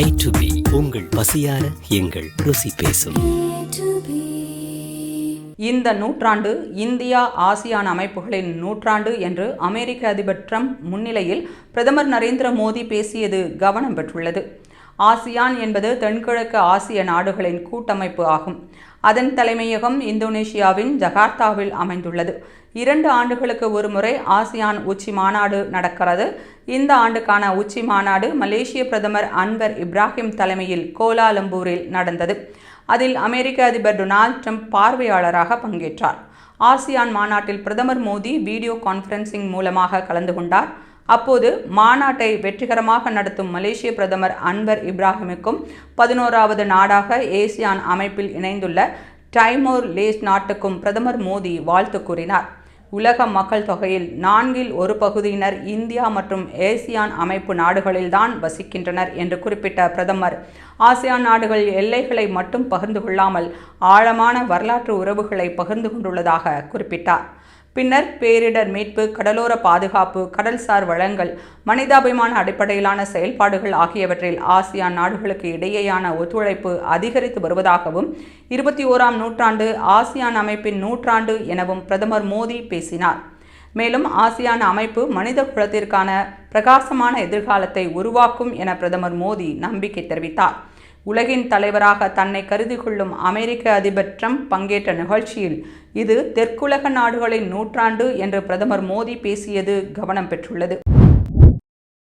A to B உங்கள் பசியார எங்கள் ருசி பேசும். இந்த நூற்றாண்டு இந்தியா ஆசியான் அமைப்புகளின் நூற்றாண்டு என்று அமெரிக்க அதிபர் ட்ரம்ப் முன்னிலையில் பிரதமர் நரேந்திர மோடி பேசியது கவனம் பெற்றுள்ளது. ஆசியான் என்பது தென்கிழக்கு ஆசிய நாடுகளின் கூட்டமைப்பு ஆகும். அதன் தலைமையகம் இந்தோனேஷியாவின் ஜகார்த்தாவில் அமைந்துள்ளது. 2 ஆண்டுகளுக்கு ஒருமுறை ஆசியான் உச்சி மாநாடு நடக்கிறது. இந்த ஆண்டுக்கான உச்சி மாநாடு மலேசிய பிரதமர் அன்வர் இப்ராஹிம் தலைமையில் கோலாலம்பூரில் நடந்தது. அதில் அமெரிக்க அதிபர் டொனால்ட் ட்ரம்ப் பார்வையாளராக பங்கேற்றார். ஆசியான் மாநாட்டில் பிரதமர் மோடி வீடியோ கான்ஃபரன்சிங் மூலமாக கலந்து கொண்டார். அப்போது மாநாட்டை வெற்றிகரமாக நடத்தும் மலேசிய பிரதமர் அன்வர் இப்ராஹிமுக்கும் 11வது நாடாக ஏசியான் அமைப்பில் இணைந்துள்ள டைமோர் லேஸ் நாட்டுக்கும் பிரதமர் மோடி வாழ்த்து கூறினார். உலக மக்கள் தொகையில் 1/4 பகுதியினர் இந்தியா மற்றும் ஏசியான் அமைப்பு நாடுகளில்தான் வசிக்கின்றனர் என்று குறிப்பிட்ட பிரதமர், ஆசியான் நாடுகள் எல்லைகளை மட்டும் பகிர்ந்து கொள்ளாமல் ஆழமான வரலாற்று உறவுகளை பகிர்ந்து கொண்டுள்ளதாக குறிப்பிட்டார். பின்னர் பேரிடர் மீட்பு, கடலோர பாதுகாப்பு, கடல்சார் வளங்கள், மனிதாபிமான அடிப்படையிலான செயல்பாடுகள் ஆகியவற்றில் ஆசியான் நாடுகளுக்கு இடையேயான ஒத்துழைப்பு அதிகரித்து வருவதாகவும் 21ஆம் நூற்றாண்டு ஆசியான் அமைப்பின் நூற்றாண்டு எனவும் பிரதமர் மோடி பேசினார். மேலும் ஆசியான் அமைப்பு மனித குலத்திற்கான பிரகாசமான எதிர்காலத்தை உருவாக்கும் என பிரதமர் மோடி நம்பிக்கை தெரிவித்தார். உலகின் தலைவராக தன்னை கருதி கொள்ளும் அமெரிக்க அதிபர் ட்ரம்ப் பங்கேற்ற நிகழ்ச்சியில் இது தெற்குலக நாடுகளின் நூற்றாண்டு என்று பிரதமர் மோடி பேசியது கவனம் பெற்றுள்ளது.